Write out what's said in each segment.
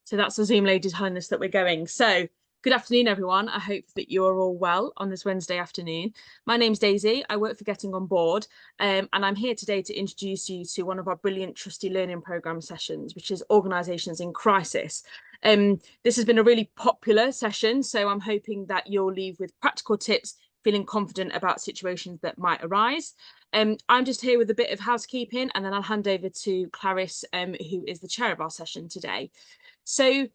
So that's the Zoom lady telling us that we're going. So good afternoon, everyone. I hope that you're all well on this Wednesday afternoon. My name's Daisy. I work for Getting On Board, and I'm here today to introduce you to one of our brilliant Trustee Learning Programme sessions, which is Organisations in Crisis. This has been a really popular session, so I'm hoping that you'll leave with practical tips, feeling confident about situations that might arise. I'm just here with a bit of housekeeping, and then I'll hand over to Clarice, who is the chair of our session today. So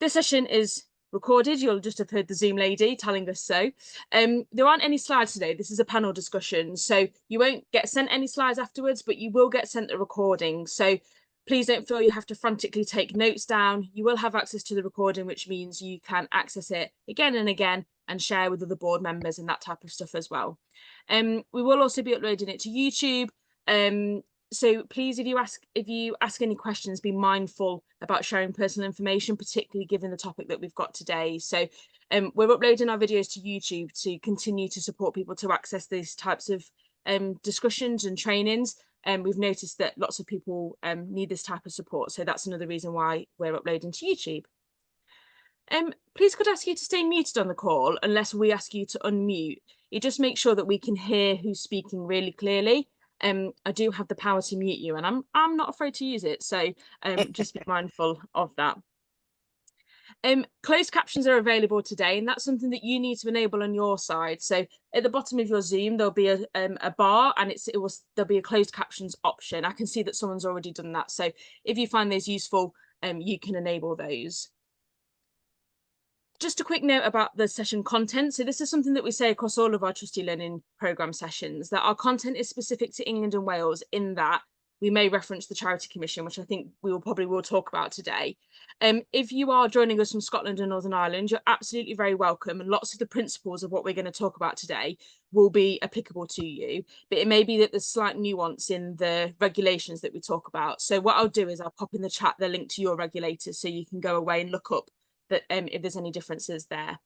this session is recorded. You'll just have heard the Zoom lady telling us so. There aren't any slides today. This is a panel discussion, so you won't get sent any slides afterwards, but you will get sent a recording. So please don't feel you have to frantically take notes down. You will have access to the recording, which means you can access it again and again and share with other board members and that type of stuff as well. We will also be uploading it to YouTube. So please, if you ask any questions, be mindful about sharing personal information, particularly given the topic that we've got today. So we're uploading our videos to YouTube to continue to support people to access these types of discussions and trainings. And we've noticed that lots of people need this type of support. So that's another reason why we're uploading to YouTube. Please could I ask you to stay muted on the call unless we ask you to unmute. It just makes sure that we can hear who's speaking really clearly. I do have the power to mute you, and I'm not afraid to use it, so just be mindful of that. Closed captions are available today, and that's something that you need to enable on your side. So at the bottom of your Zoom, there'll be a bar, and there'll be a closed captions option. I can see that someone's already done that, so if you find those useful, you can enable those. Just a quick note about the session content. So this is something that we say across all of our Trustee Learning Programme sessions, that our content is specific to England and Wales, in that we may reference the Charity Commission, which I think we will talk about today. If you are joining us from Scotland and Northern Ireland, you're absolutely very welcome, and lots of the principles of what we're going to talk about today will be applicable to you, but it may be that there's slight nuance in the regulations that we talk about. So what I'll do is I'll pop in the chat the link to your regulators so you can go away and look up that if there's any differences there.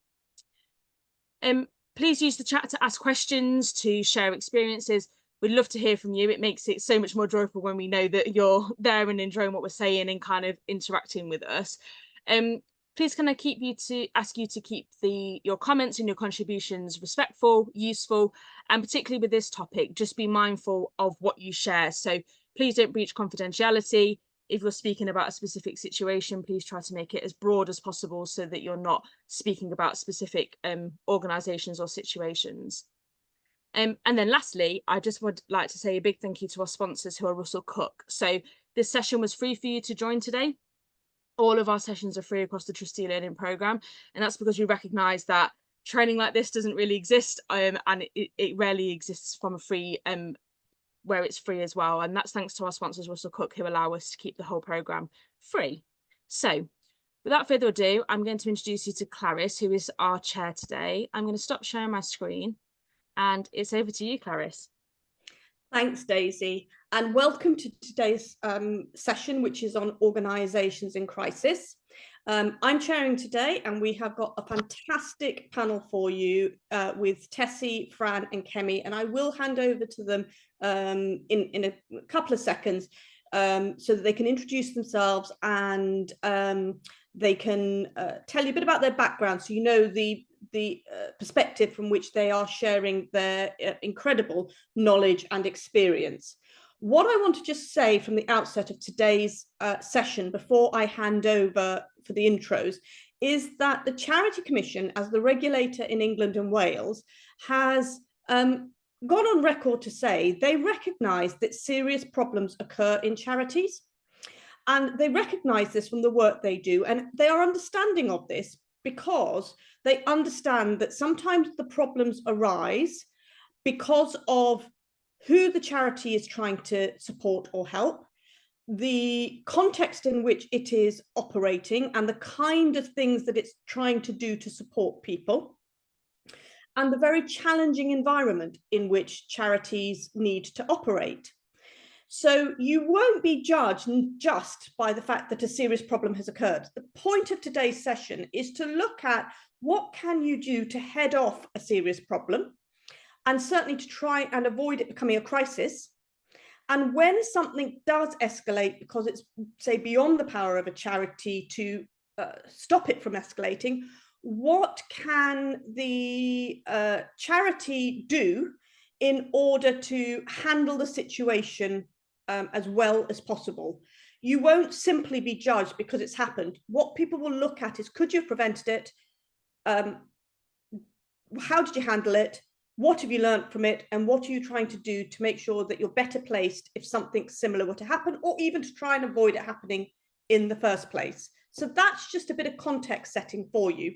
Please use the chat to ask questions, to share experiences. We'd love to hear from you. It makes it so much more joyful when we know that you're there and enjoying what we're saying and kind of interacting with us. Please can I ask you to keep your comments and your contributions respectful, useful, and particularly with this topic, just be mindful of what you share. So please don't breach confidentiality. If you're speaking about a specific situation, please try to make it as broad as possible so that you're not speaking about specific organisations or situations. And then lastly, I just would like to say a big thank you to our sponsors, who are Russell Cook. So this session was free for you to join today. All of our sessions are free across the Trustee Learning Programme, and that's because we recognise that training like this doesn't really exist, and it rarely exists from a free where it's free as well. And that's thanks to our sponsors, Russell Cook, who allow us to keep the whole programme free. So without further ado, I'm going to introduce you to Clarice, who is our chair today. I'm going to stop sharing my screen, and it's over to you, Clarice. Thanks, Daisy, and welcome to today's session, which is on organisations in crisis. I'm chairing today, and we have got a fantastic panel for you with Tessie, Fran and Kemi, and I will hand over to them in a couple of seconds so that they can introduce themselves and they can tell you a bit about their background, so you know the perspective from which they are sharing their incredible knowledge and experience. What I want to just say from the outset of today's session, before I hand over for the intros, is that the Charity Commission, as the regulator in England and Wales, has gone on record to say they recognise that serious problems occur in charities. And they recognise this from the work they do, and they are understanding of this because they understand that sometimes the problems arise because of who the charity is trying to support or help, the context in which it is operating, and the kind of things that it's trying to do to support people, and the very challenging environment in which charities need to operate. So you won't be judged just by the fact that a serious problem has occurred. The point of today's session is to look at what can you do to head off a serious problem, and certainly to try and avoid it becoming a crisis. And when something does escalate because it's, say, beyond the power of a charity to stop it from escalating, what can the charity do in order to handle the situation as well as possible? You won't simply be judged because it's happened. What people will look at is, could you have prevented it? How did you handle it? What have you learned from it? And what are you trying to do to make sure that you're better placed if something similar were to happen, or even to try and avoid it happening in the first place? So that's just a bit of context setting for you.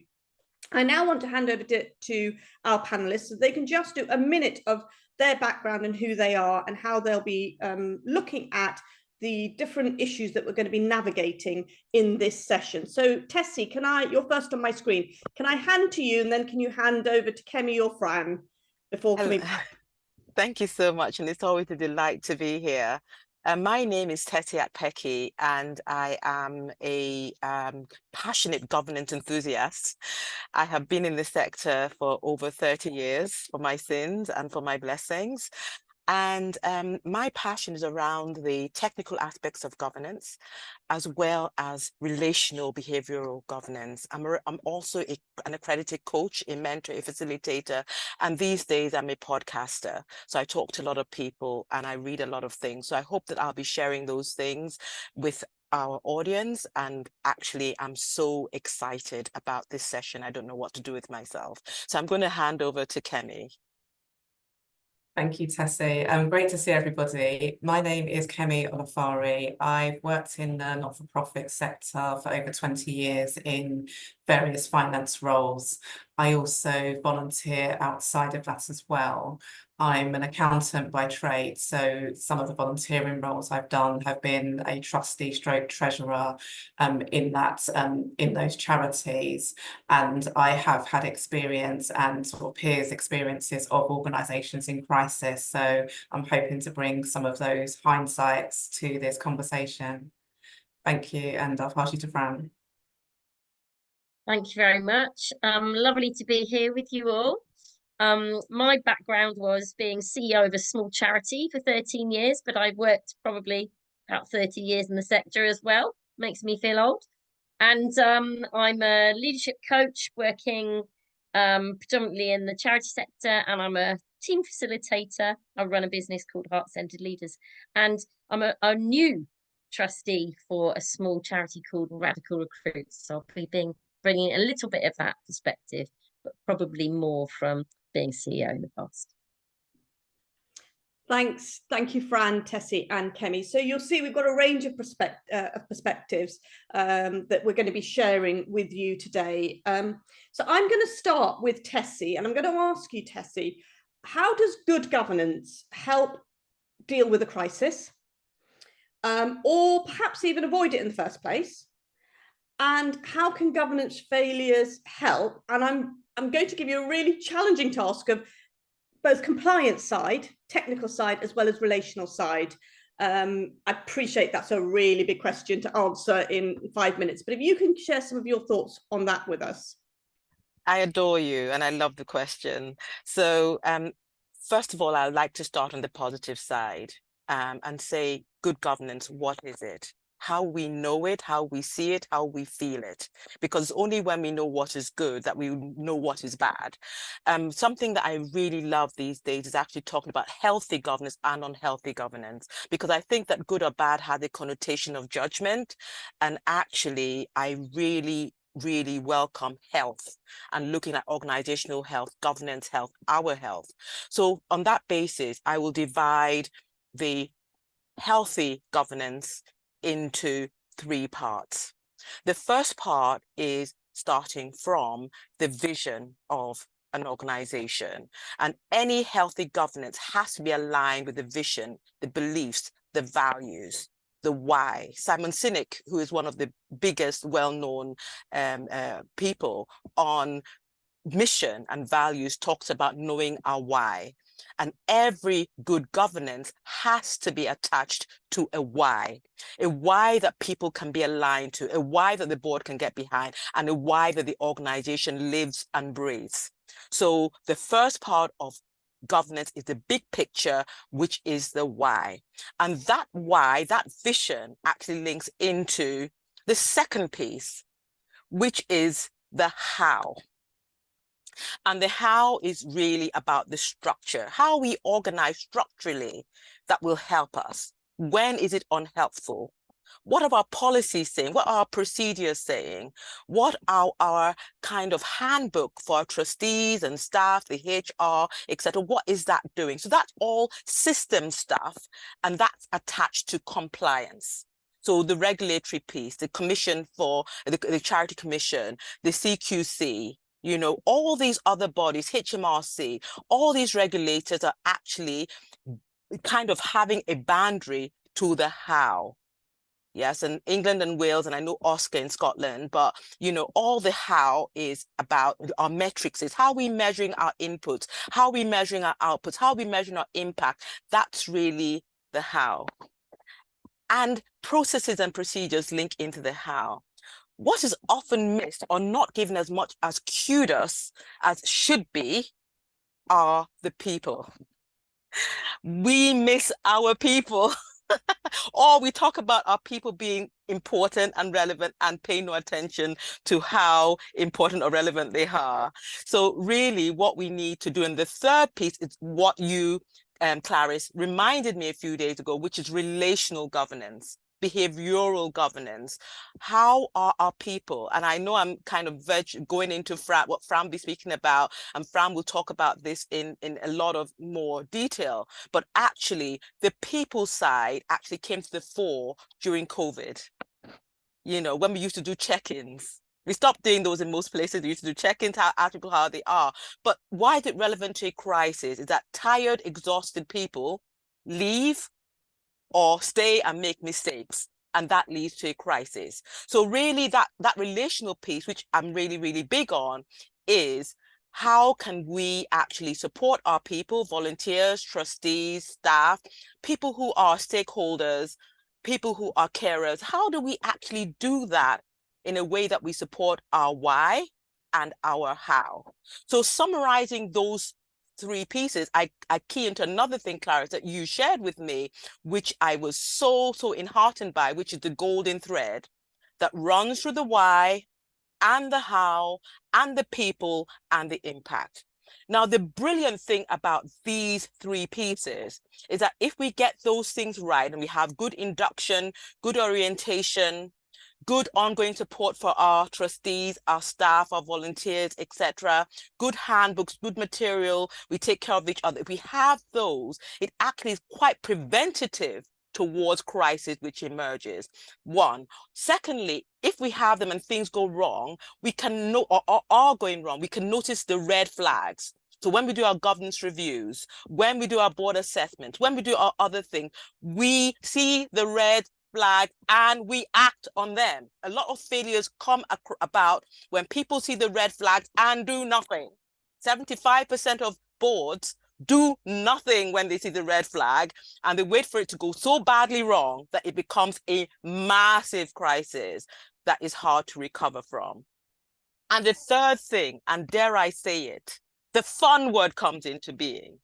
I now want to hand over to our panelists so they can just do a minute of their background and who they are and how they'll be looking at the different issues that we're going to be navigating in this session. So Tessie, you're first on my screen. Can I hand to you, and then can you hand over to Kemi or Fran before coming back? Thank you so much, and it's always a delight to be here. My name is Tessie Atpeki, and I am a passionate governance enthusiast. I have been in the sector for over 30 years, for my sins and for my blessings. And my passion is around the technical aspects of governance, as well as relational behavioral governance. I'm also an accredited coach, a mentor, a facilitator, and these days I'm a podcaster. So I talk to a lot of people and I read a lot of things. So I hope that I'll be sharing those things with our audience. And actually, I'm so excited about this session. I don't know what to do with myself. So I'm going to hand over to Kemi. Thank you, Tessie. Great to see everybody. My name is Kemi Olafari. I've worked in the not-for-profit sector for over 20 years in various finance roles. I also volunteer outside of that as well. I'm an accountant by trade, so some of the volunteering roles I've done have been a trustee stroke treasurer in those charities. And I have had experience and sort of peers' experiences of organisations in crisis. So I'm hoping to bring some of those hindsights to this conversation. Thank you, and I'll pass you to Fran. Thank you very much. Lovely to be here with you all. My background was being CEO of a small charity for 13 years, but I've worked probably about 30 years in the sector as well. Makes me feel old. And I'm a leadership coach working predominantly in the charity sector, and I'm a team facilitator. I run a business called Heart-Centered Leaders, and I'm a new trustee for a small charity called Radical Recruits. So I'll be bringing a little bit of that perspective, but probably more from being CEO in the past. Thanks. Thank you, Fran, Tessie and Kemi. So you'll see we've got a range of perspectives that we're going to be sharing with you today. So I'm going to start with Tessie, and I'm going to ask you, Tessie, how does good governance help deal with a crisis, or perhaps even avoid it in the first place? And how can governance failures help? And I'm going to give you a really challenging task of both compliance side, technical side, as well as relational side. I appreciate that's a really big question to answer in 5 minutes, but if you can share some of your thoughts on that with us. I adore you, and I love the question. So first of all, I'd like to start on the positive side and say, good governance, what is it? How we know it, how we see it, how we feel it. Because only when we know what is good that we know what is bad. Something that I really love these days is actually talking about healthy governance and unhealthy governance, because I think that good or bad has a connotation of judgment. And actually, I really welcome health and looking at organizational health, governance health, our health. So on that basis, I will divide the healthy governance into 3 parts. The first part is starting from the vision of an organization, and any healthy governance has to be aligned with the vision, the beliefs, the values, the why. Simon Sinek, who is one of the biggest well-known people on mission and values, talks about knowing our why. And every good governance has to be attached to a why that people can be aligned to, a why that the board can get behind, and a why that the organization lives and breathes. So the first part of governance is the big picture, which is the why. And that why, that vision actually links into the second piece, which is the how. And the how is really about the structure, how we organize structurally that will help us. When is it unhelpful? What are our policies saying? What are our procedures saying? What are our kind of handbook for our trustees and staff, the HR, etc.? What is that doing? So that's all system stuff, and that's attached to compliance. So the regulatory piece, the commission for the Charity Commission, the CQC, you know, all these other bodies, HMRC, all these regulators are actually kind of having a boundary to the how. Yes, and England and Wales, and I know Oscar in Scotland, but, you know, all the how is about our metrics, is how we measuring our inputs, how we measuring our outputs, how we measuring our impact. That's really the how. And processes and procedures link into the how. What is often missed or not given as much as kudos as should be are the people. We miss our people. Or we talk about our people being important and relevant and pay no attention to how important or relevant they are. So really what we need to do, and the third piece is what you, Clarice, reminded me a few days ago, which is relational governance, behavioral governance. How are our people? And I know I'm kind of going into what Fran will be speaking about, and Fran will talk about this in a lot of more detail, but actually the people side actually came to the fore during COVID. You know, when we used to do check-ins, we stopped doing those in most places. We used to do check-ins, ask people how they are. But why is it relevant to a crisis? Is that tired, exhausted people leave or stay and make mistakes, and that leads to a crisis. So really that relational piece, which I'm really, really big on, is how can we actually support our people, volunteers, trustees, staff, people who are stakeholders, people who are carers. How do we actually do that in a way that we support our why and our how? So summarizing those three pieces, I key into another thing, Clarice, that you shared with me, which I was so enheartened by, which is the golden thread that runs through the why and the how and the people and the impact. Now, the brilliant thing about these three pieces is that if we get those things right and we have good induction, good orientation, good ongoing support for our trustees, our staff, our volunteers, etc., good handbooks, good material, we take care of each other. If we have those, it actually is quite preventative towards crisis which emerges. One. Secondly, if we have them and things go wrong, we can know, or are going wrong, we can notice the red flags. So when we do our governance reviews, when we do our board assessments, when we do our other thing, we see the red flag and we act on them. A lot of failures come about when people see the red flags and do nothing. 75% of boards do nothing when they see the red flag, and they wait for it to go so badly wrong that it becomes a massive crisis that is hard to recover from. And the third thing, and dare I say it, the fun word comes into being.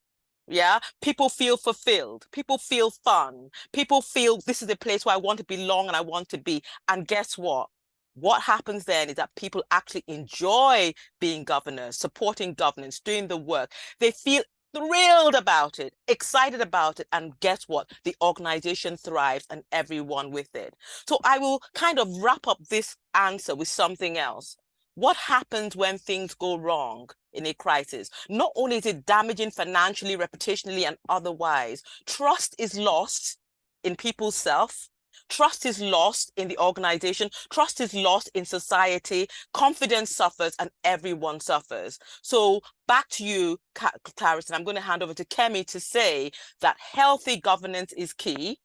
Yeah, people feel fulfilled, people feel fun, people feel this is a place where I want to belong and I want to be. And guess what? What happens then is that people actually enjoy being governors, supporting governance, doing the work. They feel thrilled about it, excited about it, and guess what? The organization thrives and everyone with it. So I will kind of wrap up this answer with something else. What happens when things go wrong in a crisis? Not only is it damaging financially, reputationally, and otherwise, trust is lost in people's self. Trust is lost in the organization. Trust is lost in society. Confidence suffers and everyone suffers. So back to you, Clarice, and I'm going to hand over to Kemi to say that healthy governance is key.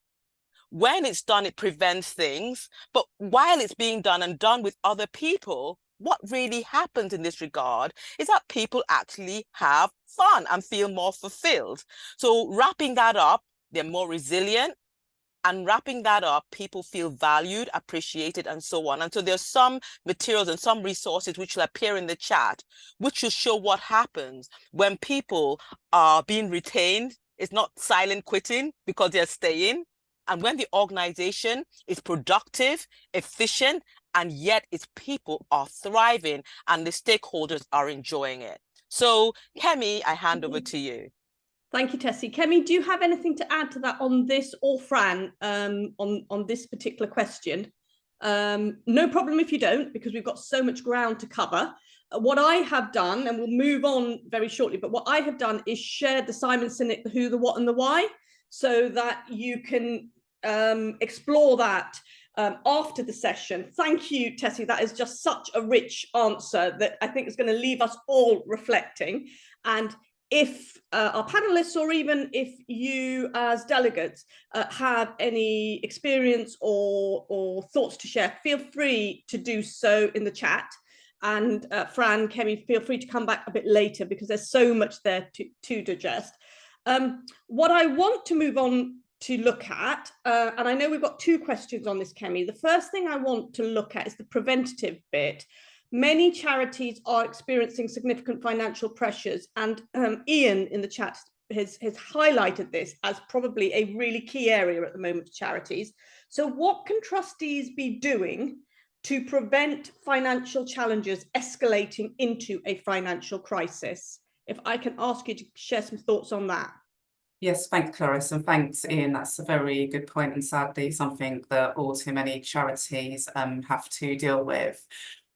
When it's done, it prevents things. But while it's being done and done with other people, what really happens in this regard is that people actually have fun and feel more fulfilled. So wrapping that up, they're more resilient. And wrapping that up, people feel valued, appreciated, and so on. And so there's some materials and some resources which will appear in the chat, which will show what happens when people are being retained. It's not silent quitting because they're staying. And when the organization is productive, efficient, and yet its people are thriving and the stakeholders are enjoying it. So Kemi, I hand over to you. Thank you, Tessie. Kemi, do you have anything to add to that on this, or Fran, on this particular question? No problem if you don't, because we've got so much ground to cover. What I have done, and we'll move on very shortly, but what I have done is shared the Simon Sinek, the who, the what, and the why, so that you can explore that after the session. Thank you, Tessie. That is just such a rich answer that I think is going to leave us all reflecting. And if our panelists, or even if you as delegates have any experience or thoughts to share, feel free to do so in the chat. And Fran, Kemi, feel free to come back a bit later, because there's so much there to digest. What I want to move on to look at, and I know we've got two questions on this, Kemi. The first thing I want to look at is the preventative bit. Many charities are experiencing significant financial pressures, and Ian in the chat has highlighted this as probably a really key area at the moment for charities. So what can trustees be doing to prevent financial challenges escalating into a financial crisis? If I can ask you to share some thoughts on that. Yes, thanks, Clarissa, and thanks, Ian. That's a very good point, and sadly something that all too many charities have to deal with.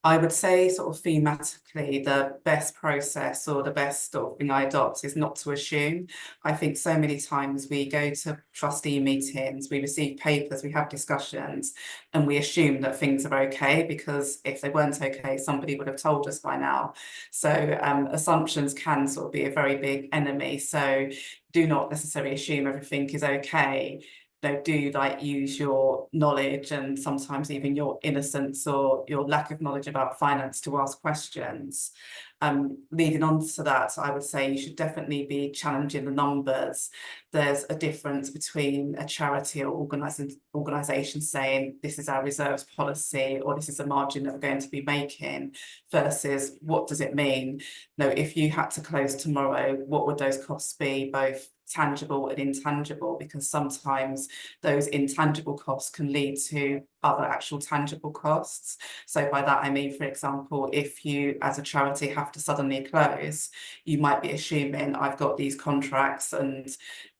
I would say sort of thematically, the best process or the best sort of thing I adopt is not to assume. I think so many times we go to trustee meetings, we receive papers, we have discussions, and we assume that things are okay, because if they weren't okay, somebody would have told us by now. So assumptions can sort of be a very big enemy. So do not necessarily assume everything is okay. Do like use your knowledge and sometimes even your innocence or your lack of knowledge about finance to ask questions. Leading on to that, I would say you should definitely be challenging the numbers. There's a difference between a charity or organisation saying this is our reserves policy or this is a margin that we're going to be making, versus what does it mean? If you had to close tomorrow, what would those costs be, both tangible and intangible? Because sometimes those intangible costs can lead to other actual tangible costs. So by that I mean, for example, if you as a charity have to suddenly close, you might be assuming I've got these contracts and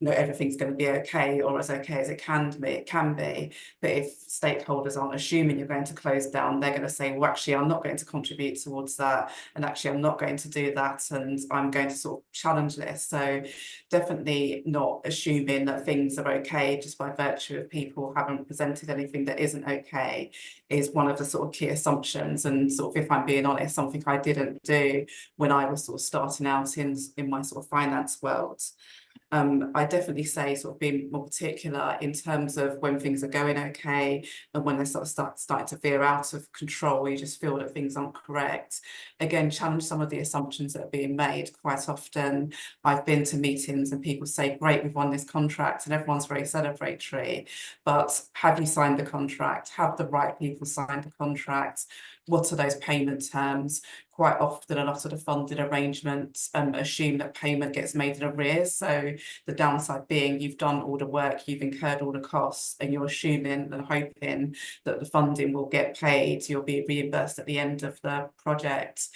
everything's going to be okay, or as okay as it can be. But if stakeholders aren't assuming you're going to close down, they're going to say, well, actually I'm not going to contribute towards that, and actually I'm not going to do that, and I'm going to sort of challenge this. So definitely not assuming that things are okay just by virtue of people haven't presented anything that isn't okay is one of the sort of key assumptions. And sort of, if I'm being honest, something I didn't do when I was sort of starting out in my sort of finance world. I definitely say sort of being more particular in terms of when things are going okay and when they sort of starting to veer out of control, you just feel that things aren't correct. Again, challenge some of the assumptions that are being made. Quite often I've been to meetings and people say, great, we've won this contract, and everyone's very celebratory, but have you signed the contract? Have the right people signed the contract? What are those payment terms? Quite often a lot of the funded arrangements assume that payment gets made in arrears. So the downside being you've done all the work, you've incurred all the costs, and you're assuming and hoping that the funding will get paid, you'll be reimbursed at the end of the project.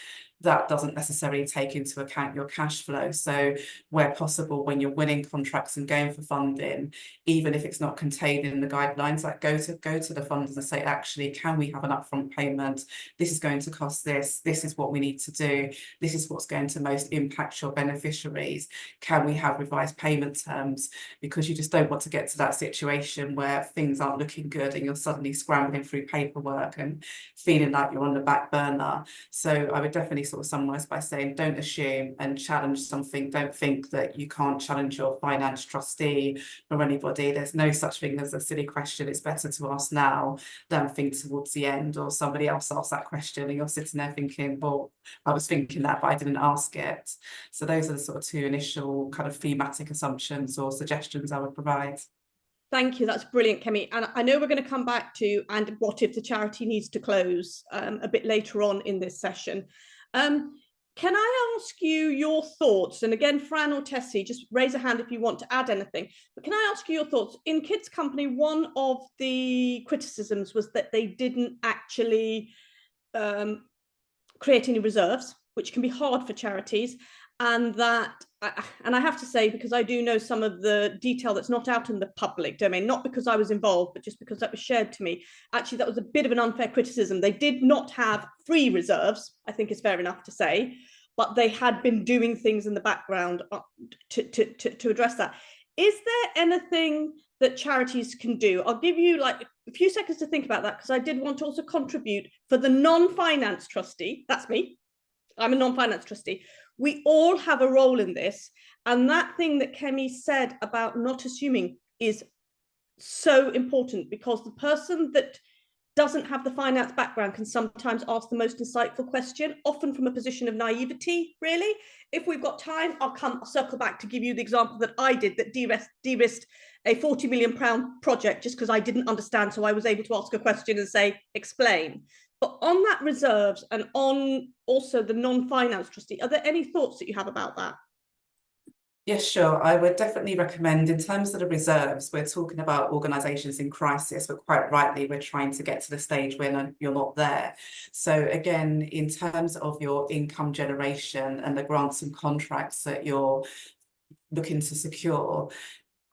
That doesn't necessarily take into account your cash flow. So where possible, when you're winning contracts and going for funding, even if it's not contained in the guidelines, like go to the funders and say, actually, can we have an upfront payment? This is going to cost this. This is what we need to do. This is what's going to most impact your beneficiaries. Can we have revised payment terms? Because you just don't want to get to that situation where things aren't looking good and you're suddenly scrambling through paperwork and feeling like you're on the back burner. So I would definitely sort of summarize by saying, don't assume and challenge something. Don't think that you can't challenge your finance trustee or anybody. There's no such thing as a silly question. It's better to ask now than think towards the end, or somebody else asks that question and you're sitting there thinking, well, I was thinking that, but I didn't ask it. So those are the sort of two initial kind of thematic assumptions or suggestions I would provide. Thank you. That's brilliant, Kemi. And I know we're going to come back to, and what if the charity needs to close a bit later on in this session. Can I ask you your thoughts? And again, Fran or Tessie, just raise a hand if you want to add anything. But can I ask you your thoughts? In Kids Company, one of the criticisms was that they didn't actually create any reserves, which can be hard for charities. And that, and I have to say, because I do know some of the detail that's not out in the public domain, not because I was involved, but just because that was shared to me, actually, that was a bit of an unfair criticism. They did not have free reserves, I think is fair enough to say, but they had been doing things in the background to address that. Is there anything that charities can do? I'll give you like a few seconds to think about that, because I did want to also contribute for the non-finance trustee. That's me. I'm a non-finance trustee. We all have a role in this. And that thing that Kemi said about not assuming is so important, because the person that doesn't have the finance background can sometimes ask the most insightful question, often from a position of naivety, really. If we've got time, I'll circle back to give you the example that I did that de-risked a £40 million project just because I didn't understand. So I was able to ask a question and say, explain. But on that reserves and on also the non-finance trustee, are there any thoughts that you have about that? Yes, sure. I would definitely recommend, in terms of the reserves, we're talking about organisations in crisis, but quite rightly, we're trying to get to the stage when you're not there. So again, in terms of your income generation and the grants and contracts that you're looking to secure,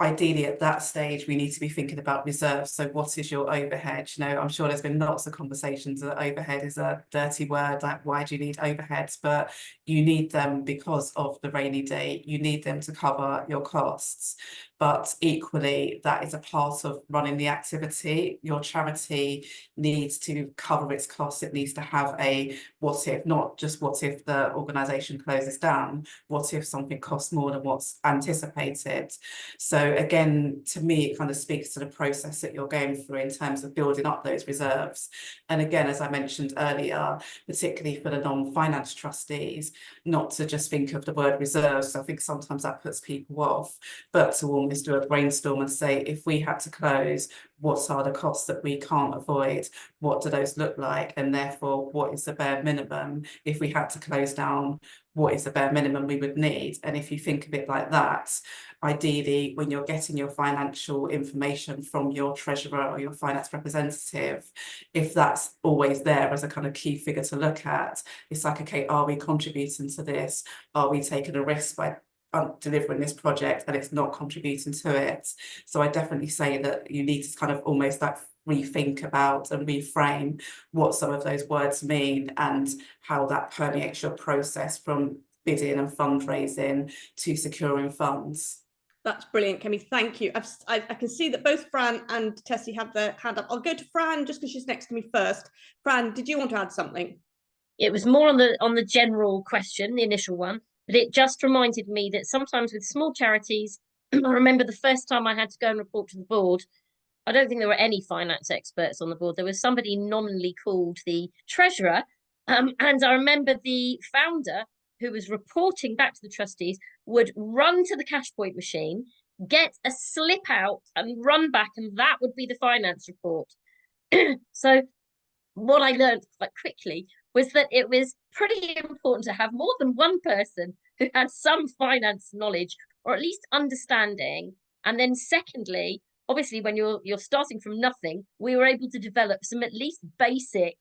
ideally at that stage, we need to be thinking about reserves. So what is your overhead? You know, I'm sure there's been lots of conversations that overhead is a dirty word, like why do you need overheads? But you need them because of the rainy day. You need them to cover your costs. But equally, that is a part of running the activity. Your charity needs to cover its costs. It needs to have a what if, not just what if the organisation closes down, what if something costs more than what's anticipated. So again, to me, it kind of speaks to the process that you're going through in terms of building up those reserves. And again, as I mentioned earlier, particularly for the non-finance trustees, not to just think of the word reserves. I think sometimes that puts people off, but to almost do a brainstorm and say, if we had to close, what are the costs that we can't avoid? What do those look like? And therefore, what is the bare minimum? If we had to close down, what is the bare minimum we would need? And if you think of it like that, ideally, when you're getting your financial information from your treasurer or your finance representative, if that's always there as a kind of key figure to look at, it's like, okay, are we contributing to this? Are we taking a risk by delivering this project and it's not contributing to it? So I definitely say that you need to kind of almost like rethink about and reframe what some of those words mean and how that permeates your process from bidding and fundraising to securing funds. That's brilliant, Kemi. Thank you. I can see that both Fran and Tessie have their hand up. I'll go to Fran just because she's next to me first. Fran, did you want to add something? It was more on the general question, the initial one, but it just reminded me that sometimes with small charities, I remember the first time I had to go and report to the board, I don't think there were any finance experts on the board. There was somebody nominally called the treasurer. And I remember the founder who was reporting back to the trustees would run to the cash point machine, get a slip out and run back, and that would be the finance report. So what I learned quite quickly was that it was pretty important to have more than one person who had some finance knowledge or at least understanding. And then secondly, obviously, when you're starting from nothing, we were able to develop some at least basic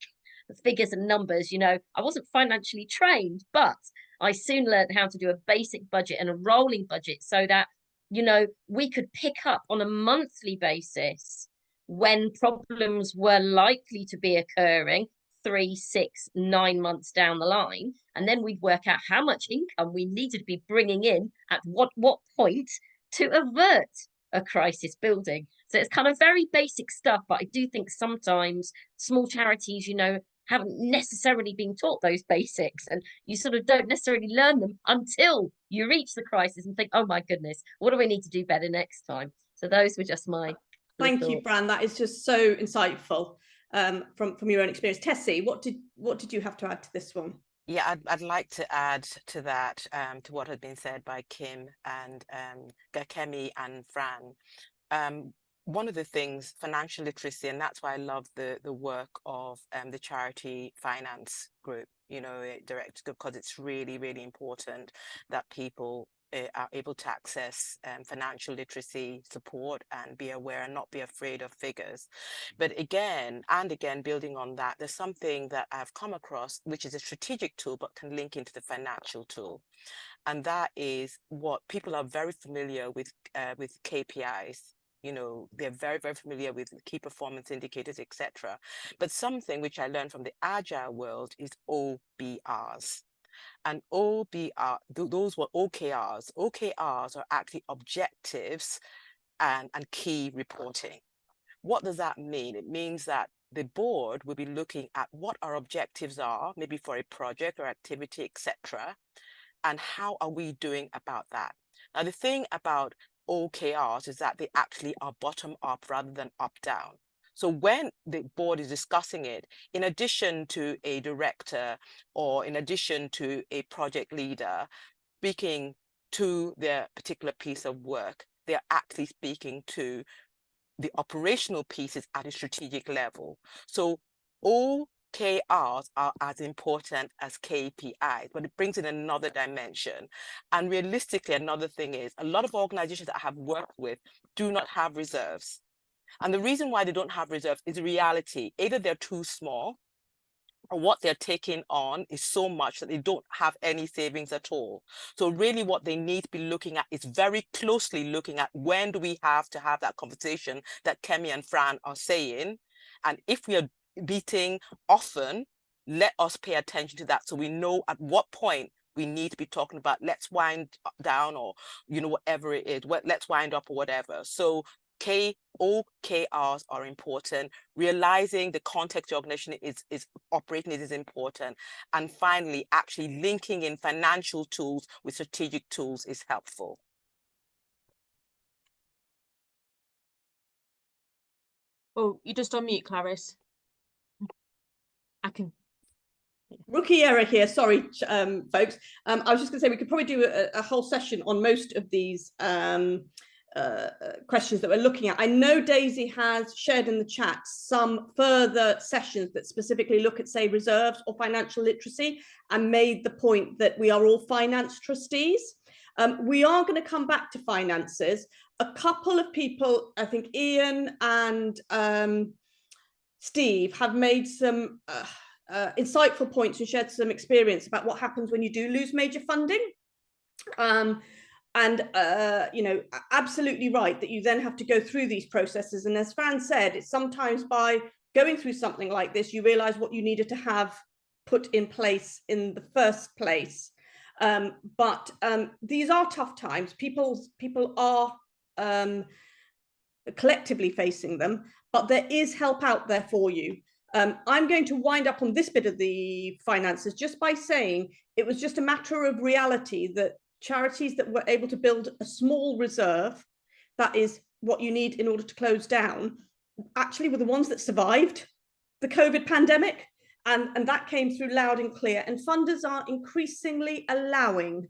figures and numbers. You know, I wasn't financially trained, but I soon learned how to do a basic budget and a rolling budget so that, you know, we could pick up on a monthly basis when problems were likely to be occurring 3, 6, 9 months down the line. And then we'd work out how much income we needed to be bringing in at what point to avert a crisis building. So it's kind of very basic stuff, but I do think sometimes small charities, you know, haven't necessarily been taught those basics, and you sort of don't necessarily learn them until you reach the crisis and think, oh my goodness, what do we need to do better next time? So those were just my Thank you, Fran. That is just so insightful from your own experience. Tessie, what did you have to add to this one? Yeah, I'd like to add to that, to what had been said by Kim and Kemi and Fran. one of the things, financial literacy, and that's why I love the work of the charity finance group, direct, because it's really, really important that people are able to access financial literacy support and be aware and not be afraid of figures. But again, building on that, there's something that I've come across, which is a strategic tool, but can link into the financial tool. And that is what people are very familiar with KPIs. They're very, very familiar with key performance indicators, etc. But something which I learned from the agile world is OBRs. And those were OKRs. OKRs are actually objectives and key reporting. What does that mean? It means that the board will be looking at what our objectives are, maybe for a project or activity, etc. And how are we doing about that? Now, the thing about OKRs is that they actually are bottom up rather than up down. So when the board is discussing it, in addition to a director or in addition to a project leader speaking to their particular piece of work, they're actually speaking to the operational pieces at a strategic level. So OKRs are as important as KPIs, but it brings in another dimension. And realistically, another thing is a lot of organizations that I have worked with do not have reserves. And the reason why they don't have reserves is reality. Either they're too small, or what they're taking on is so much that they don't have any savings at all. So really what they need to be looking at is very closely looking at when do we have to have that conversation that Kemi and Fran are saying. And if we are meeting often, let us pay attention to that so we know at what point we need to be talking about let's wind down or, whatever it is, let's wind up or whatever. So OKRs are important. Realizing the context your organization is operating is important. And finally, actually linking in financial tools with strategic tools is helpful. Oh, you just on mute, Clarice. I can. Rookie error here, sorry, folks. I was just going to say we could probably do a whole session on most of these questions that we're looking at. I know Daisy has shared in the chat some further sessions that specifically look at, say, reserves or financial literacy, and made the point that we are all finance trustees. We are going to come back to finances. A couple of people, I think Ian and Steve, have made some insightful points and shared some experience about what happens when you do lose major funding. Absolutely right that you then have to go through these processes. And as Fran said, it's sometimes by going through something like this, you realize what you needed to have put in place in the first place. But these are tough times. People are collectively facing them, but there is help out there for you. I'm going to wind up on this bit of the finances just by saying it was just a matter of reality that charities that were able to build a small reserve, that is what you need in order to close down, actually were the ones that survived the COVID pandemic. And that came through loud and clear. And funders are increasingly allowing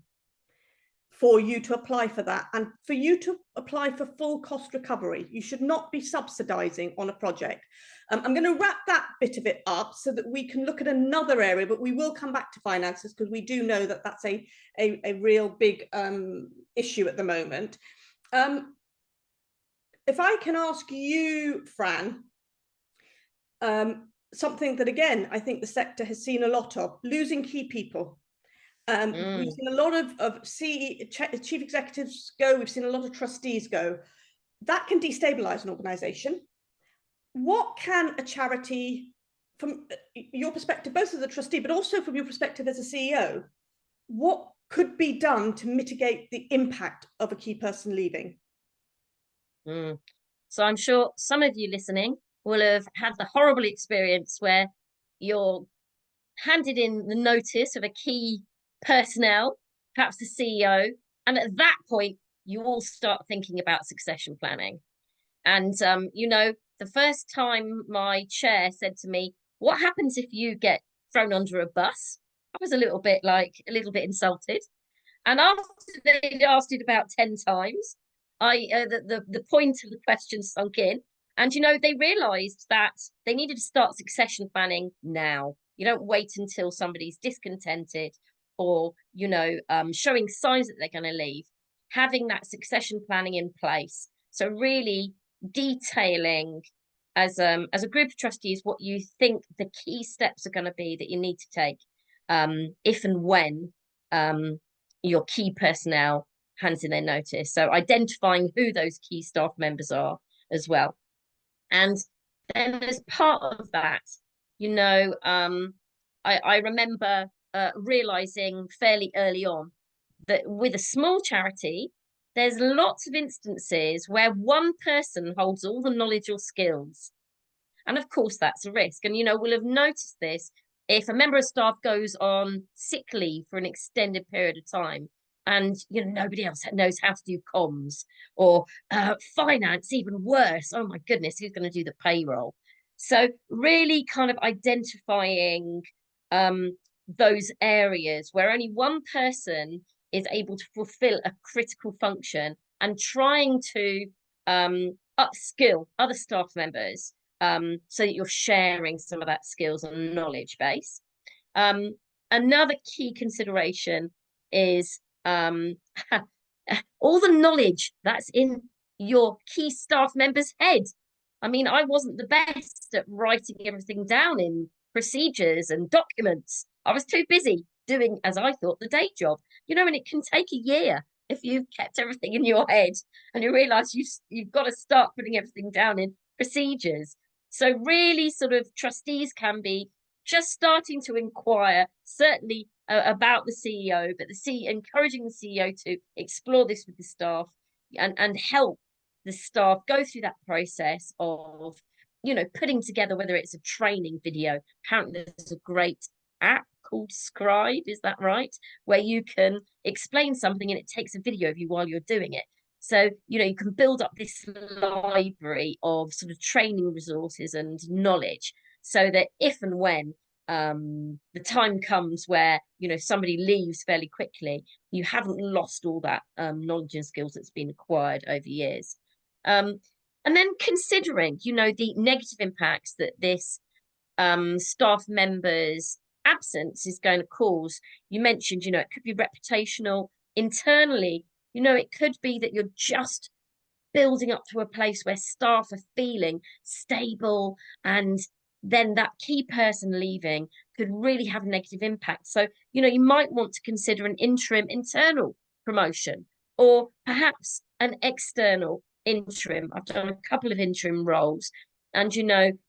for you to apply for that and for you to apply for full cost recovery. You should not be subsidizing on a project. I'm going to wrap that bit of it up so that we can look at another area, but we will come back to finances because we do know that that's a real big issue at the moment. If I can ask you, Fran, something that, again, I think the sector has seen a lot of, losing key people. We've seen a lot of chief executives go, we've seen a lot of trustees go. That can destabilize an organization. What can a charity, from your perspective, both as a trustee, but also from your perspective as a CEO, what could be done to mitigate the impact of a key person leaving? So I'm sure some of you listening will have had the horrible experience where you're handed in the notice of a key personnel, perhaps the CEO, and at that point you all start thinking about succession planning. And the first time my chair said to me, what happens if you get thrown under a bus? I was a little bit insulted. And after they'd asked it about 10 times, the point of the question sunk in, and they realised that they needed to start succession planning now. You don't wait until somebody's discontented or showing signs that they're going to leave. Having that succession planning in place, so really detailing as a group of trustees what you think the key steps are going to be that you need to take if and when your key personnel hands in their notice. So identifying who those key staff members are as well. And then as part of that, I remember realizing fairly early on that with a small charity, there's lots of instances where one person holds all the knowledge or skills. And of course, that's a risk. And, we'll have noticed this if a member of staff goes on sick leave for an extended period of time and, nobody else knows how to do comms or finance, even worse. Oh, my goodness, who's going to do the payroll? So really kind of identifying those areas where only one person is able to fulfill a critical function and trying to upskill other staff members so that you're sharing some of that skills and knowledge base. Another key consideration is all the knowledge that's in your key staff member's head. I mean, I wasn't the best at writing everything down in procedures and documents. I was too busy doing, as I thought, the day job. And it can take a year if you've kept everything in your head and you realise you've got to start putting everything down in procedures. So really sort of trustees can be just starting to inquire, certainly about the CEO, but encouraging the CEO to explore this with the staff and help the staff go through that process of, putting together, whether it's a training video. Apparently there's a great app called Scribe, is that right? Where you can explain something and it takes a video of you while you're doing it. So, you can build up this library of sort of training resources and knowledge so that if and when the time comes where, somebody leaves fairly quickly, you haven't lost all that knowledge and skills that's been acquired over years. And then considering, the negative impacts that this staff member's absence is going to cause. You mentioned, it could be reputational internally. It could be that you're just building up to a place where staff are feeling stable, and then that key person leaving could really have a negative impact. So, you might want to consider an interim internal promotion or perhaps an external interim. I've done a couple of interim roles. And,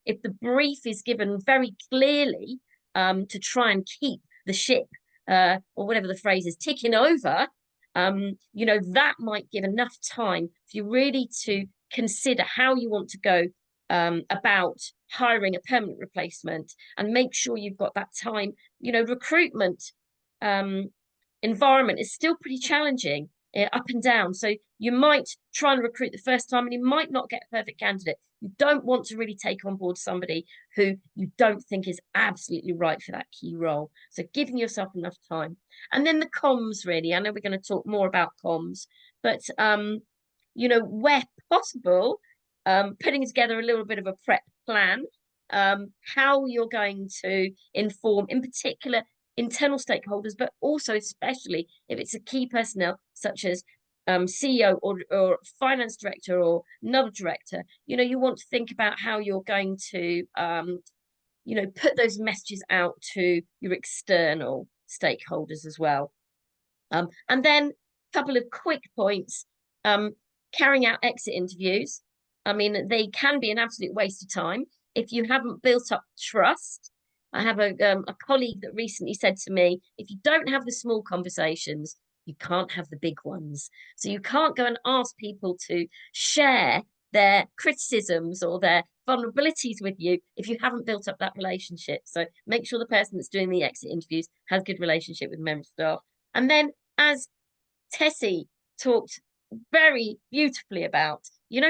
if the brief is given very clearly to try and keep the ship or whatever the phrase is ticking over, that might give enough time for you really to consider how you want to go about hiring a permanent replacement and make sure you've got that time. Recruitment environment is still pretty challenging, up and down. So you might try and recruit the first time and you might not get a perfect candidate. You don't want to really take on board somebody who you don't think is absolutely right for that key role. So giving yourself enough time. And then the comms, really. I know we're going to talk more about comms, but, where possible, putting together a little bit of a prep plan, how you're going to inform, in particular, internal stakeholders, but also especially if it's a key personnel such as CEO or finance director or another director. You want to think about how you're going to put those messages out to your external stakeholders as well. And then a couple of quick points. Carrying out exit interviews. I mean, they can be an absolute waste of time if you haven't built up trust. I have a colleague that recently said to me, if you don't have the small conversations, you can't have the big ones. So you can't go and ask people to share their criticisms or their vulnerabilities with you if you haven't built up that relationship. So make sure the person that's doing the exit interviews has a good relationship with member staff. And then, as Tessie talked very beautifully about,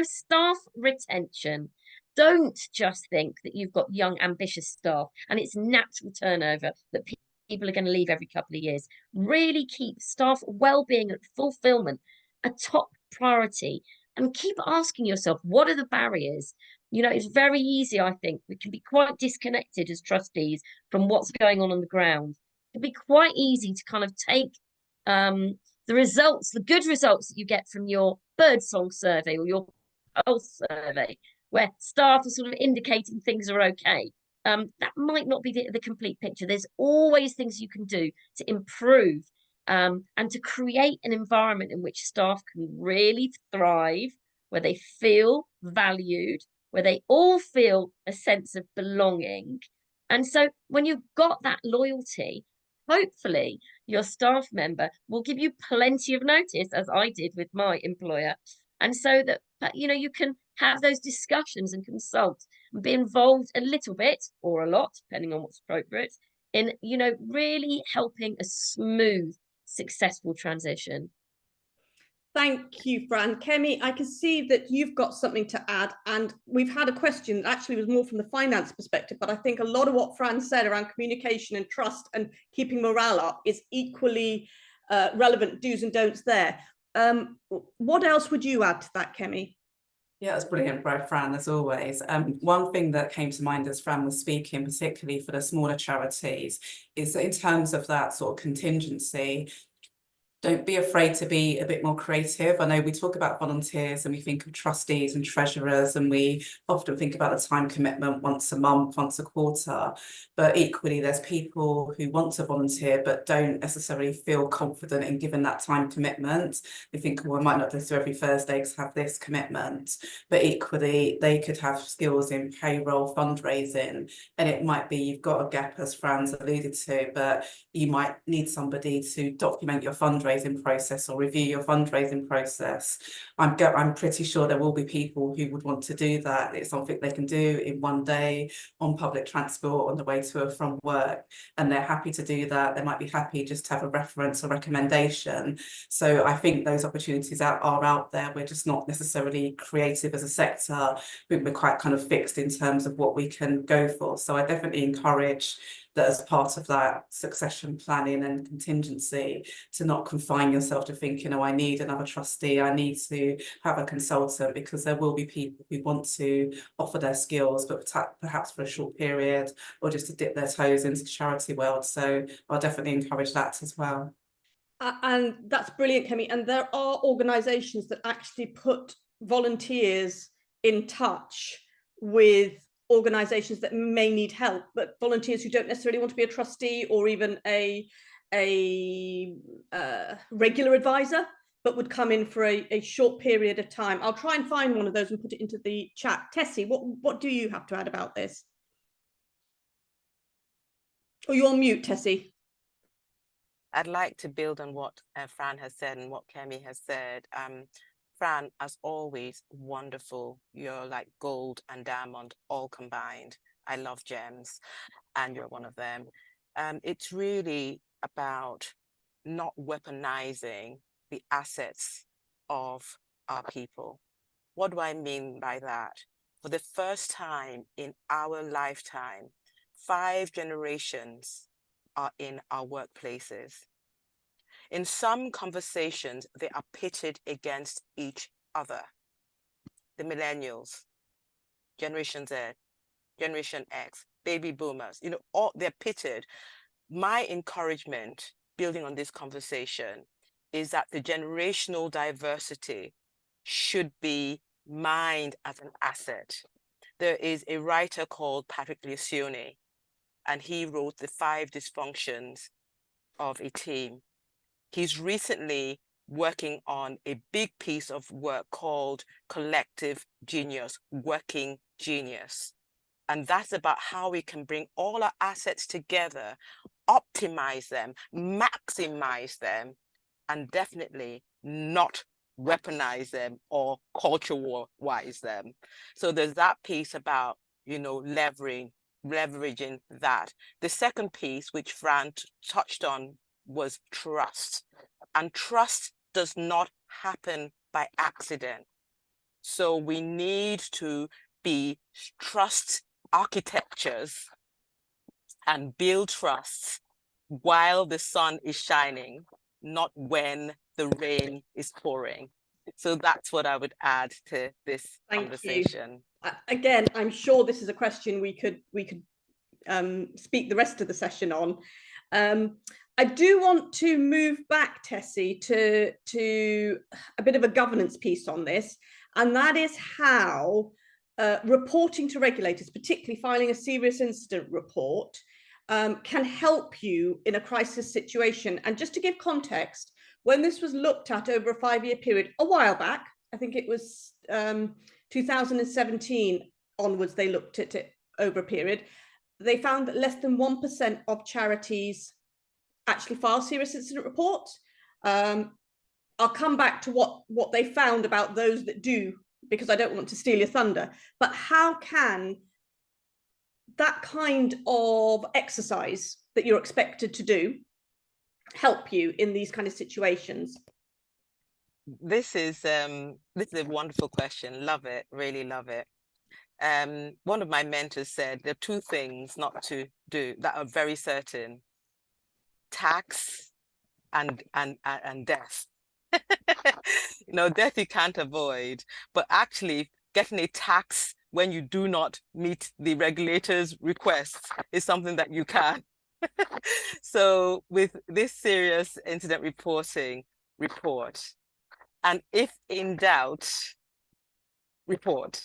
staff retention. Don't just think that you've got young, ambitious staff and it's natural turnover that people are going to leave every couple of years. Really keep staff well-being and fulfillment a top priority? And keep asking yourself, what are the barriers? You know, it's very easy, I think. We can be quite disconnected as trustees from what's going on the ground. It can be quite easy to kind of take the results, the good results that you get from your birdsong survey or your pulse survey, where staff are sort of indicating things are okay. That might not be the complete picture. There's always things you can do to improve and to create an environment in which staff can really thrive, where they feel valued, where they all feel a sense of belonging. And so when you've got that loyalty, hopefully your staff member will give you plenty of notice, as I did with my employer. And so that, you know, you can have those discussions and consult and be involved a little bit or a lot, depending on what's appropriate, in, you know, really helping a smooth, successful transition. Thank you, Fran. Kemi, I can see that you've got something to add, and we've had a question that actually was more from the finance perspective, but I think a lot of what Fran said around communication and trust and keeping morale up is equally relevant do's and don'ts there. What else would you add to that, Kemi? Yeah, that's brilliant, Fran, as always. One thing that came to mind as Fran was speaking, particularly for the smaller charities, is that in terms of that sort of contingency, don't be afraid to be a bit more creative. I know we talk about volunteers and we think of trustees and treasurers, and we often think about the time commitment once a month, once a quarter. But equally, there's people who want to volunteer but don't necessarily feel confident in giving that time commitment. They think, well, I might not do this every Thursday because I have this commitment. But equally, they could have skills in payroll, fundraising, and it might be you've got a gap, as Fran's alluded to, but you might need somebody to document your fundraising process or review your fundraising process. I'm pretty sure there will be people who would want to do that. It's something they can do in one day on public transport on the way to or from work, and they're happy to do that. They might be happy just to have a reference or recommendation. So I think those opportunities are out there. We're just not necessarily creative as a sector. I think we're quite kind of fixed in terms of what we can go for. So I definitely encourage that as part of that succession planning and contingency, to not confine yourself to thinking, oh, I need another trustee, I need to have a consultant, because there will be people who want to offer their skills, but perhaps for a short period, or just to dip their toes into the charity world. So I'll definitely encourage that as well. And that's brilliant, Kemi. And there are organisations that actually put volunteers in touch with organisations that may need help, but volunteers who don't necessarily want to be a trustee or even a regular advisor, but would come in for a short period of time. I'll try and find one of those and put it into the chat. Tessie, what do you have to add about this? Oh, you're on mute, Tessie. I'd like to build on what Fran has said and what Kemi has said. Fran, as always, wonderful. You're like gold and diamond all combined. I love gems, and you're one of them. It's really about not weaponizing the assets of our people. What do I mean by that? For the first time in our lifetime, 5 generations are in our workplaces. In some conversations, they are pitted against each other. The millennials, Generation Z, Generation X, baby boomers, you know, all they're pitted. My encouragement, building on this conversation, is that the generational diversity should be mined as an asset. There is a writer called Patrick Lencioni, and he wrote The 5 Dysfunctions of a Team. He's recently working on a big piece of work called Collective Genius, Working Genius. And that's about how we can bring all our assets together, optimize them, maximize them, and definitely not weaponize them or culture war-wise them. So there's that piece about, you know, leveraging that. The second piece, which Fran touched on, was trust. And trust does not happen by accident. So we need to be trust architectures and build trust while the sun is shining, not when the rain is pouring. So that's what I would add to this Thank conversation. you. Again, I'm sure this is a question we could speak the rest of the session on. I do want to move back, Tessie, to a bit of a governance piece on this, and that is how reporting to regulators, particularly filing a serious incident report, can help you in a crisis situation. And just to give context, when this was looked at over a 5-year period, a while back, I think it was 2017 onwards, they looked at it over a period, they found that less than 1% of charities actually file serious incident reports. I'll come back to what they found about those that do, because I don't want to steal your thunder. But how can that kind of exercise that you're expected to do help you in these kind of situations? This is a wonderful question. Love it, really love it. One of my mentors said there are 2 things not to do that are very certain: tax and death. You know, death you can't avoid, but actually getting a tax when you do not meet the regulator's requests is something that you can. So with this serious incident reporting report, and if in doubt, report.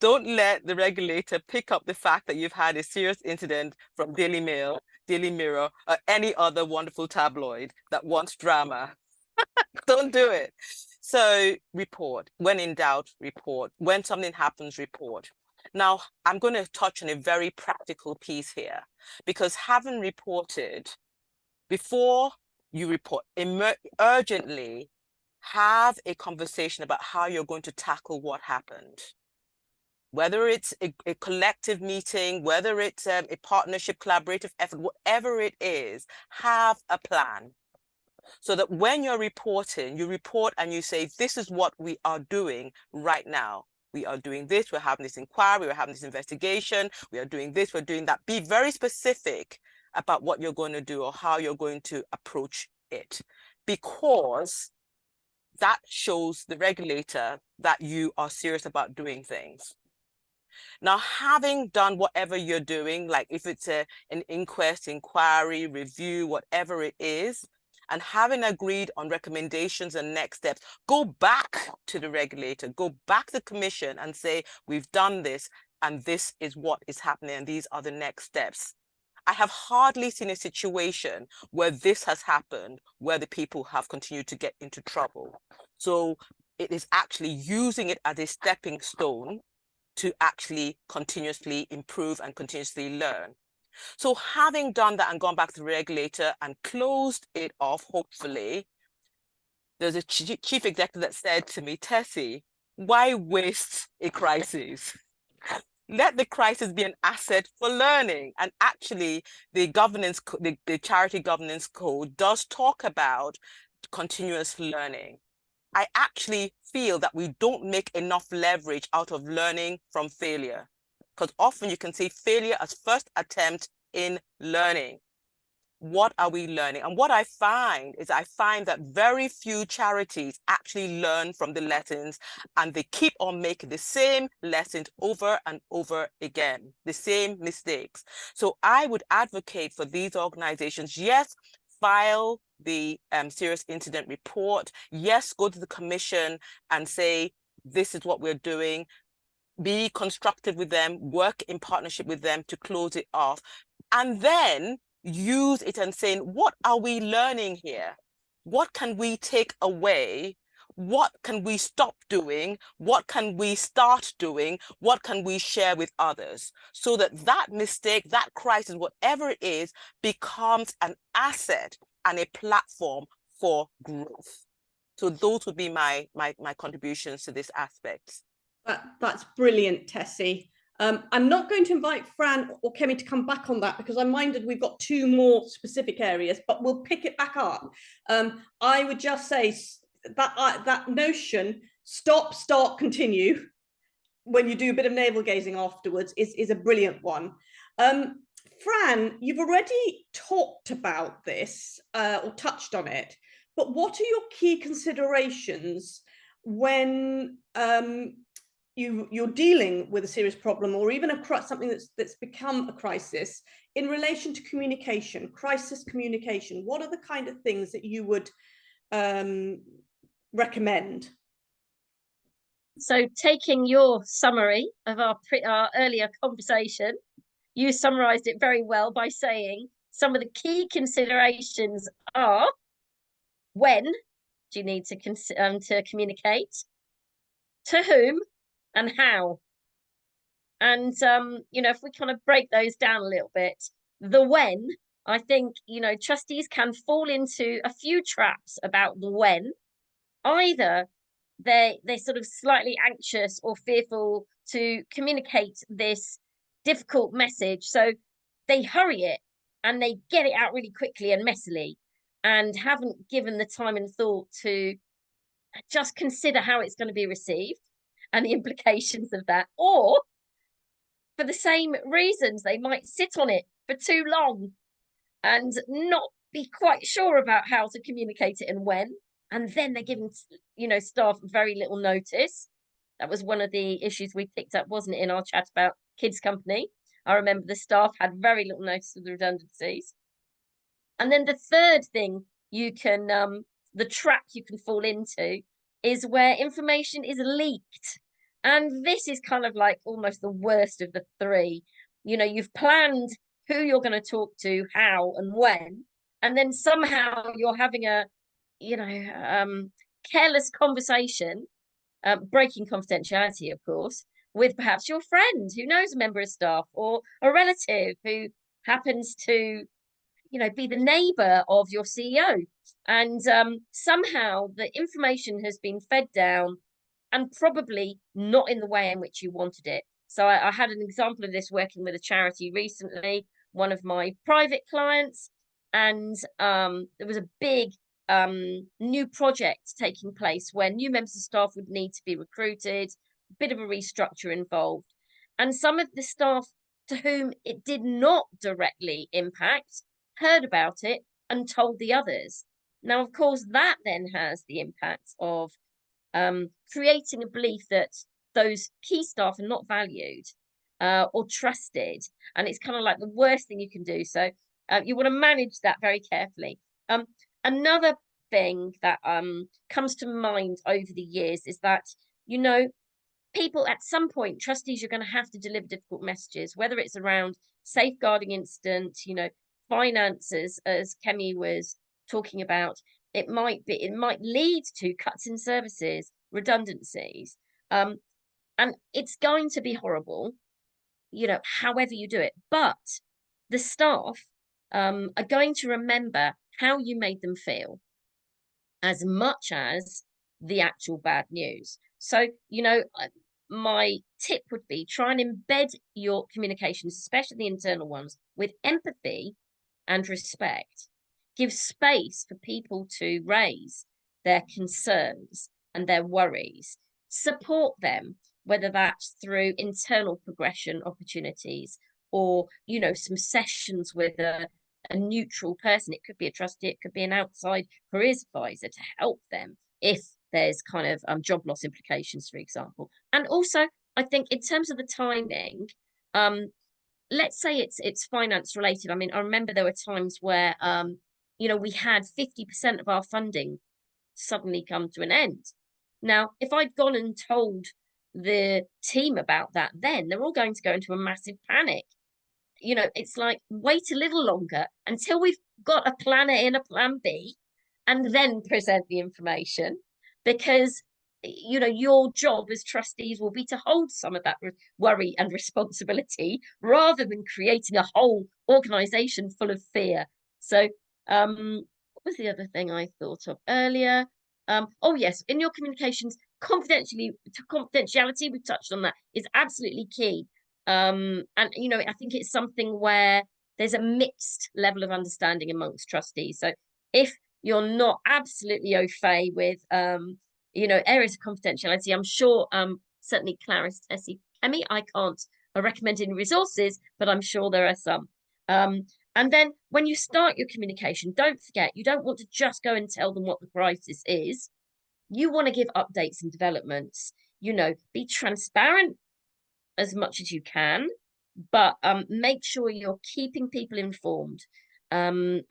Don't let the regulator pick up the fact that you've had a serious incident from Daily Mail, Daily Mirror, or any other wonderful tabloid that wants drama. Don't do it. So report. When in doubt, report. When something happens, report. Now, I'm going to touch on a very practical piece here, because having reported, before you report, urgently have a conversation about how you're going to tackle what happened. Whether it's a collective meeting, whether it's a partnership, collaborative effort, whatever it is, have a plan. So that when you're reporting, you report and you say, this is what we are doing right now. We are doing this, we're having this inquiry, we're having this investigation, we are doing this, we're doing that. Be very specific about what you're going to do or how you're going to approach it, because that shows the regulator that you are serious about doing things. Now, having done whatever you're doing, like if it's an inquest, inquiry, review, whatever it is, and having agreed on recommendations and next steps, go back to the regulator, go back to the commission and say, we've done this and this is what is happening and these are the next steps. I have hardly seen a situation where this has happened, where the people have continued to get into trouble. So it is actually using it as a stepping stone to actually continuously improve and continuously learn. So having done that and gone back to the regulator and closed it off, hopefully, there's a chief executive that said to me, Tessie, why waste a crisis? Let the crisis be an asset for learning. And actually, the governance, the charity governance code does talk about continuous learning. I actually feel that we don't make enough leverage out of learning from failure, because often you can see failure as first attempt in learning. What are we learning? And what I find is that very few charities actually learn from the lessons, and they keep on making the same lessons over and over again, the same mistakes. So I would advocate for these organizations, yes, file the serious incident report. Yes, go to the commission and say, this is what we're doing. Be constructive with them, work in partnership with them to close it off. And then use it and saying, what are we learning here? What can we take away? What can we stop doing? What can we start doing? What can we share with others? So that that mistake, that crisis, whatever it is, becomes an asset and a platform for growth. So those would be my contributions to this aspect. That's brilliant, Tessie. I'm not going to invite Fran or Kemi to come back on that, because I'm minded we've got 2 more specific areas, but we'll pick it back up. I would just say that notion, stop, start, continue, when you do a bit of navel gazing afterwards is a brilliant one. Fran, you've already talked about this or touched on it, but what are your key considerations when you're dealing with a serious problem, or even something that's become a crisis, in relation to communication, crisis communication? What are the kind of things that you would recommend? So taking your summary of our earlier conversation, you summarised it very well by saying some of the key considerations are: when do you need to communicate, to whom, and how. And you know, if we kind of break those down a little bit, the when, I think, you know, trustees can fall into a few traps about the when. Either they're sort of slightly anxious or fearful to communicate this difficult message, so they hurry it and they get it out really quickly and messily, and haven't given the time and thought to just consider how it's going to be received and the implications of that. Or for the same reasons, they might sit on it for too long and not be quite sure about how to communicate it and when. And then they're giving, you know, staff very little notice. That was one of the issues we picked up, wasn't it, in our chat about Kids Company? I remember the staff had very little notice of the redundancies. And then the third thing you can, the trap you can fall into, is where information is leaked. And this is kind of like almost the worst of the three. You know, you've planned who you're going to talk to, how and when, and then somehow you're having a, you know, careless conversation, breaking confidentiality, of course, with perhaps your friend who knows a member of staff, or a relative who happens to, you know, be the neighbour of your CEO. And somehow the information has been fed down, and probably not in the way in which you wanted it. So I had an example of this working with a charity recently, one of my private clients, and there was a big new project taking place where new members of staff would need to be recruited, a bit of a restructure involved. And some of the staff to whom it did not directly impact heard about it and told the others. Now, of course, that then has the impact of creating a belief that those key staff are not valued or trusted. And it's kind of like the worst thing you can do. So you want to manage that very carefully. Another thing that comes to mind over the years is that, you know, people at some point, trustees, you're going to have to deliver difficult messages, whether it's around safeguarding incident, you know, finances, as Kemi was talking about. It might lead to cuts in services, redundancies, and it's going to be horrible, you know, however you do it. But the staff are going to remember how you made them feel as much as the actual bad news. So, you know, my tip would be try and embed your communications, especially the internal ones, with empathy and respect. Give space for people to raise their concerns and their worries. Support them, whether that's through internal progression opportunities, or, you know, some sessions with a neutral person. It could be a trustee, it could be an outside careers advisor, to help them if there's kind of job loss implications, for example. And also, I think in terms of the timing, let's say it's finance related. I mean, I remember there were times where, you know, we had 50% of our funding suddenly come to an end. Now, if I'd gone and told the team about that, then they're all going to go into a massive panic. You know, it's like, wait a little longer until we've got a plan A and a plan B, and then present the information, because, you know, your job as trustees will be to hold some of that worry and responsibility, rather than creating a whole organization full of fear. So what was the other thing I thought of earlier? Oh yes, in your communications, confidentiality, we've touched on that, is absolutely key. And, you know, I think it's something where there's a mixed level of understanding amongst trustees. So if you're not absolutely au fait with, you know, areas of confidentiality, I'm sure, certainly Clarice, Tessie, Kemi, I can't recommend any resources, but I'm sure there are some. And then when you start your communication, don't forget, you don't want to just go and tell them what the crisis is. You want to give updates and developments, you know, be transparent as much as you can, but make sure you're keeping people informed, and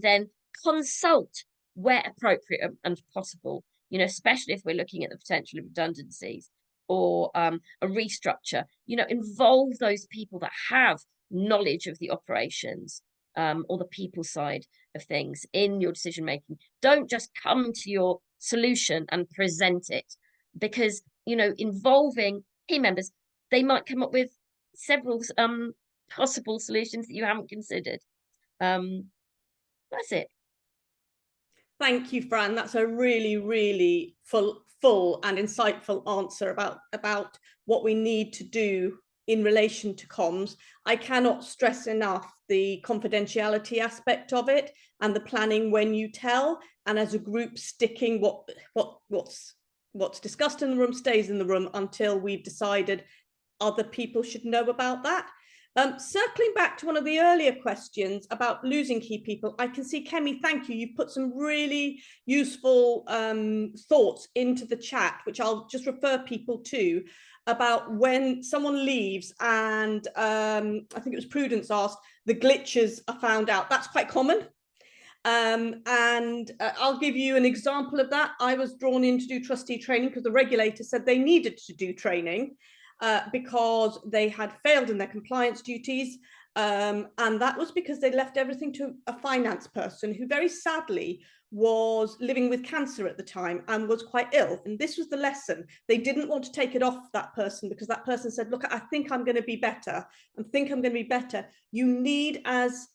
then consult where appropriate and possible, you know, especially if we're looking at the potential of redundancies or a restructure, you know, involve those people that have knowledge of the operations, or the people side of things in your decision making. Don't just come to your solution and present it, because, you know, involving team members, they might come up with several possible solutions that you haven't considered. That's it. Thank you, Fran. That's a really, really full and insightful answer about what we need to do in relation to comms. I cannot stress enough the confidentiality aspect of it and the planning when you tell, and as a group sticking what's discussed in the room stays in the room until we've decided other people should know about that. Circling back to one of the earlier questions about losing key people, I can see, Kemi, thank you. You've put some really useful thoughts into the chat, which I'll just refer people to, about when someone leaves, and I think it was Prudence asked, the glitches are found out. That's quite common. I'll give you an example of that. I was drawn in to do trustee training because the regulator said they needed to do training because they had failed in their compliance duties. And that was because they left everything to a finance person who very sadly was living with cancer at the time and was quite ill. And this was the lesson. They didn't want to take it off that person because that person said, look, I think I'm going to be better. You need, as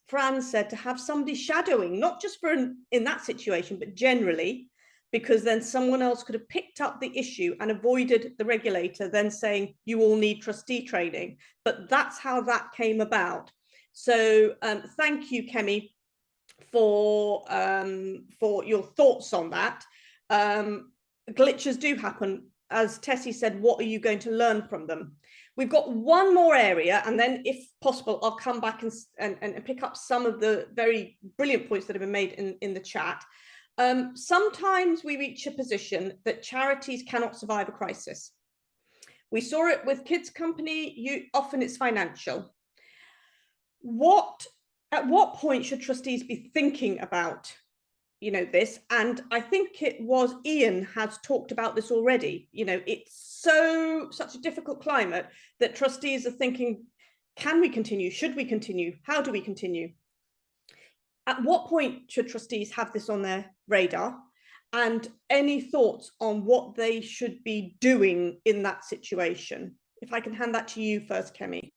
Fran said, to have somebody shadowing, not just for in that situation, but generally, because then someone else could have picked up the issue and avoided the regulator then saying, you all need trustee training. But that's how that came about. So thank you, Kemi, for your thoughts on that. Glitches do happen. As Tessie said, what are you going to learn from them? We've got one more area, and then if possible, I'll come back and pick up some of the very brilliant points that have been made in the chat. Sometimes we reach a position that charities cannot survive a crisis. We saw it with Kids Company, often it's financial. At what point should trustees be thinking about, you know, this? And I think it was Ian has talked about this already. You know, it's such a difficult climate that trustees are thinking, can we continue? Should we continue? How do we continue? At what point should trustees have this on their radar? And any thoughts on what they should be doing in that situation? If I can hand that to you first, Kemi.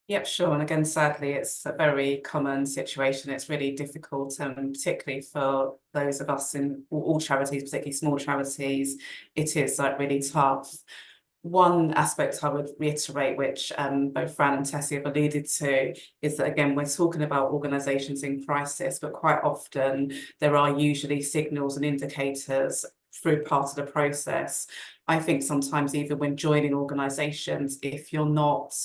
Yep, sure. And again, sadly, it's a very common situation. It's really difficult, particularly for those of us in all charities, particularly small charities. It is like really tough. One aspect I would reiterate, which both Fran and Tessie have alluded to, is that, again, we're talking about organisations in crisis, but quite often there are usually signals and indicators through part of the process. I think sometimes even when joining organisations, if you're not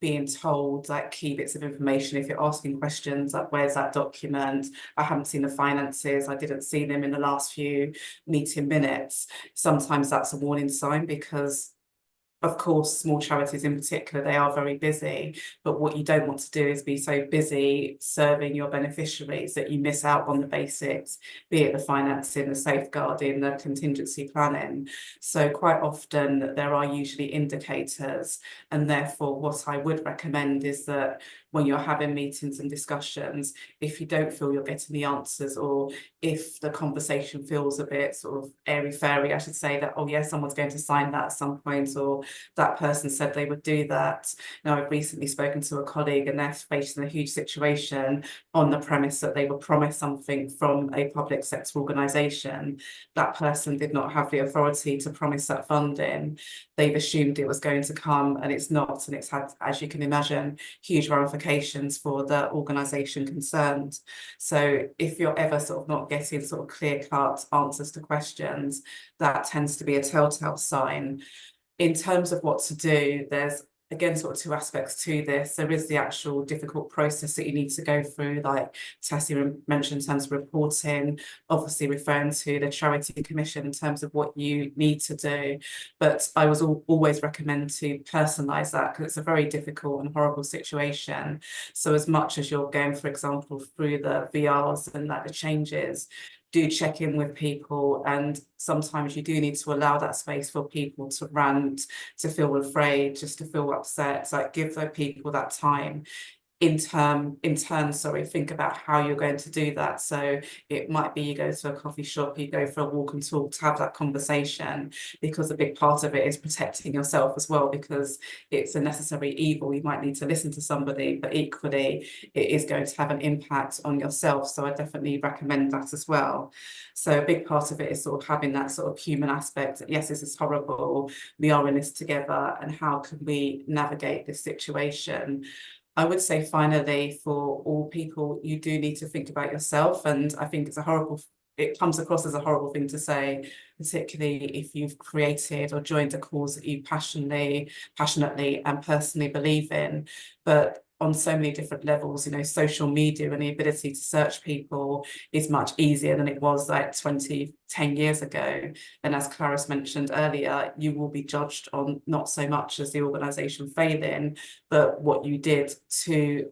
being told like key bits of information, if you're asking questions like, where's that document? I haven't seen the finances. I didn't see them in the last few meeting minutes. Sometimes that's a warning sign, because of course, small charities in particular, they are very busy, but what you don't want to do is be so busy serving your beneficiaries that you miss out on the basics, be it the financing, the safeguarding, the contingency planning. So quite often there are usually indicators, and therefore what I would recommend is that when you're having meetings and discussions, if you don't feel you're getting the answers, or if the conversation feels a bit sort of airy-fairy, I should say that, oh yeah, someone's going to sign that at some point, or that person said they would do that. Now, I've recently spoken to a colleague and they're facing a huge situation on the premise that they were promised something from a public sector organisation. That person did not have the authority to promise that funding. They've assumed it was going to come and it's not, and it's had, as you can imagine, huge ramifications for the organisation concerned. So if you're ever sort of not getting sort of clear-cut answers to questions, that tends to be a telltale sign. In terms of what to do, there's again, sort of two aspects to this. There is the actual difficult process that you need to go through, like Tessie mentioned, in terms of reporting, obviously referring to the Charity Commission in terms of what you need to do. But I was always recommend to personalise that, because it's a very difficult and horrible situation. So as much as you're going, for example, through the VRs and like the changes, do check in with people, and sometimes you do need to allow that space for people to rant, to feel afraid, just to feel upset. So like, give those people that time. In turn, think about how you're going to do that. So it might be you go to a coffee shop, you go for a walk and talk to have that conversation, because a big part of it is protecting yourself as well, because it's a necessary evil. You might need to listen to somebody, but equally it is going to have an impact on yourself. So I definitely recommend that as well. So a big part of it is sort of having that sort of human aspect. Yes, this is horrible. We are in this together, and how can we navigate this situation? I would say finally, for all people, you do need to think about yourself. And I think it comes across as a horrible thing to say, particularly if you've created or joined a cause that you passionately and personally believe in. But on so many different levels, you know, social media and the ability to search people is much easier than it was like 10 years ago. And as Clarice mentioned earlier, you will be judged on not so much as the organisation failing, but what you did to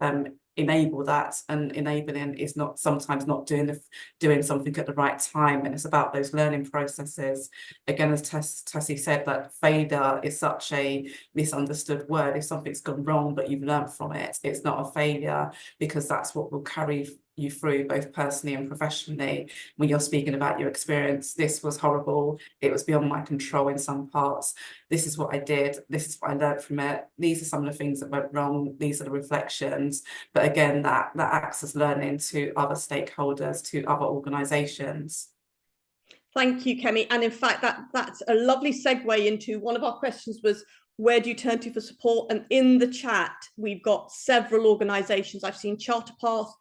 enable that. And enabling is not sometimes not doing something at the right time, and it's about those learning processes. Again, as Tessie said, that failure is such a misunderstood word. If something's gone wrong but you've learned from it, it's not a failure, because that's what will carry you through both personally and professionally. When you're speaking about your experience, this was horrible, it was beyond my control in some parts, this is what I did, this is what I learned from it, these are some of the things that went wrong, these are the reflections. But again, that acts as learning to other stakeholders, to other organisations. Thank you, Kemi. And in fact, that's a lovely segue into one of our questions was, where do you turn to for support? And in the chat, we've got several organisations. I've seen Charter Path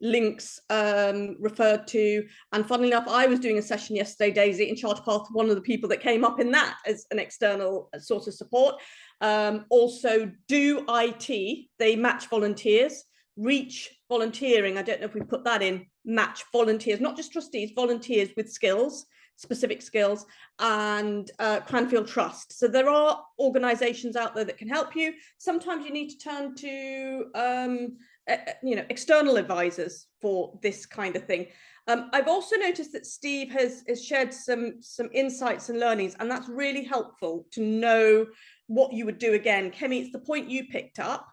links referred to, and funnily enough, I was doing a session yesterday, Daisy, in Charter Path, one of the people that came up in that as an external source of support. Also Do IT, they match volunteers. Reach Volunteering, I don't know if we put that in, match volunteers, not just trustees, volunteers with skills, specific skills, and Cranfield Trust. So there are organisations out there that can help you. Sometimes you need to turn to external advisors for this kind of thing. I've also noticed that Steve has shared some insights and learnings, and that's really helpful to know what you would do. Again, Kemi, it's the point you picked up,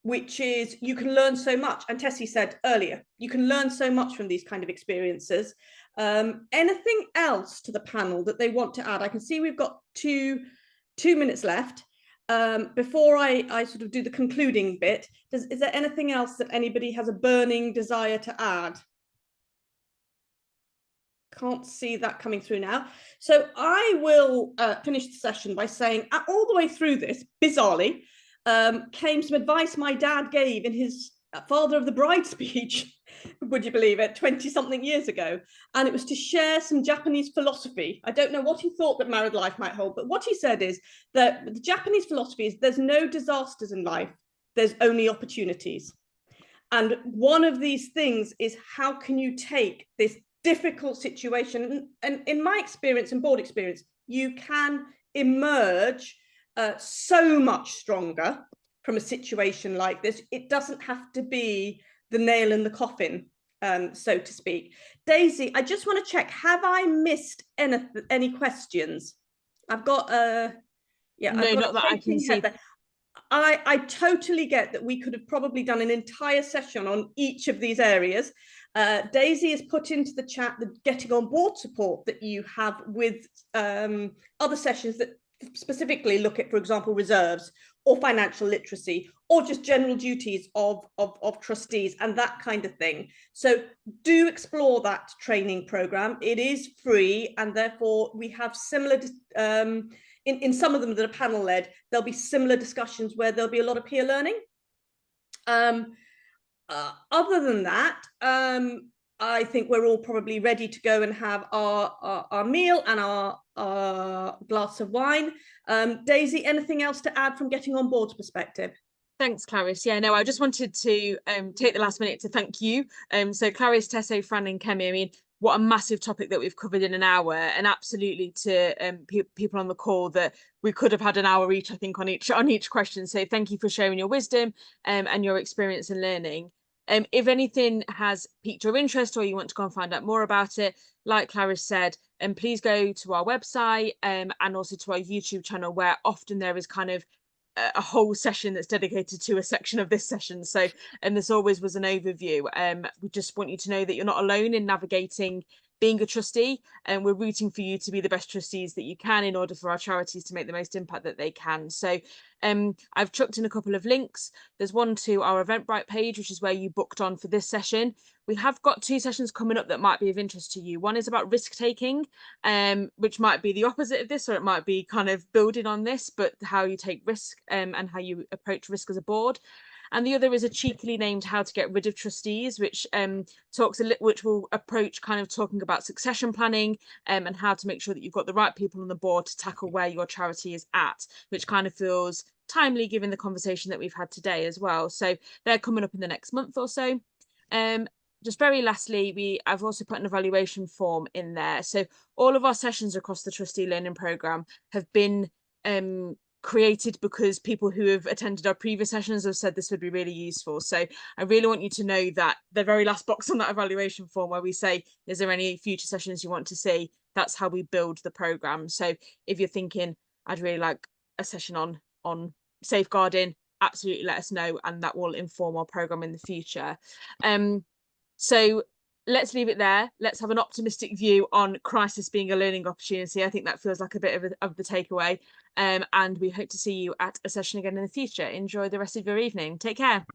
which is you can learn so much. And Tessie said earlier, you can learn so much from these kind of experiences. Anything else to the panel that they want to add? I can see we've got two minutes left. Before I sort of do the concluding bit, is there anything else that anybody has a burning desire to add? Can't see that coming through now. So I will finish the session by saying, all the way through this, bizarrely, came some advice my dad gave in his Father of the Bride speech, would you believe it, 20-something years ago. And it was to share some Japanese philosophy. I don't know what he thought that married life might hold, but what he said is that the Japanese philosophy is there's no disasters in life, there's only opportunities. And one of these things is, how can you take this difficult situation? And in my experience and board experience, you can emerge so much stronger from a situation like this. It doesn't have to be the nail in the coffin, so to speak. Daisy, I just want to check, have I missed any questions? I've got no, not that I can see. I totally get that we could have probably done an entire session on each of these areas. Daisy has put into the chat the getting on board support that you have with other sessions that specifically look at, for example, reserves or financial literacy or just general duties of trustees and that kind of thing. So do explore that training program. It is free, and therefore we have similar in some of them that are panel led, there'll be similar discussions where there'll be a lot of peer learning. Other than that, I think we're all probably ready to go and have our meal and our glass of wine. Daisy, anything else to add from getting on board's perspective? Thanks, Clarice. Yeah, no, I just wanted to take the last minute to thank you. So Clarice, Tesse, Fran and Kemi, I mean, what a massive topic that we've covered in an hour, and absolutely to people on the call that we could have had an hour each, I think, on each question. So thank you for sharing your wisdom and your experience in learning. If anything has piqued your interest or you want to go and find out more about it, like Clarice said, please go to our website and also to our YouTube channel, where often there is kind of a whole session that's dedicated to a section of this session. So, and this always was an overview. We just want you to know that you're not alone in navigating being a trustee, and we're rooting for you to be the best trustees that you can in order for our charities to make the most impact that they can. So I've chucked in a couple of links. There's one to our Eventbrite page, which is where you booked on for this session. We have got 2 sessions coming up that might be of interest to you. One is about risk taking, which might be the opposite of this, or it might be kind of building on this, but how you take risk and how you approach risk as a board. And the other is a cheekily named How to Get Rid of Trustees, which which will approach kind of talking about succession planning and how to make sure that you've got the right people on the board to tackle where your charity is at, which kind of feels timely given the conversation that we've had today as well. So they're coming up in the next month or so. Just very lastly, I've also put an evaluation form in there. So all of our sessions across the Trustee Learning Programme have been created because people who have attended our previous sessions have said this would be really useful. So I really want you to know that the very last box on that evaluation form where we say, is there any future sessions you want to see? That's how we build the programme. So if you're thinking, I'd really like a session on safeguarding, absolutely let us know, and that will inform our programme in the future. So let's leave it there. Let's have an optimistic view on crisis being a learning opportunity. I think that feels like a bit of the takeaway. And we hope to see you at a session again in the future. Enjoy the rest of your evening. Take care.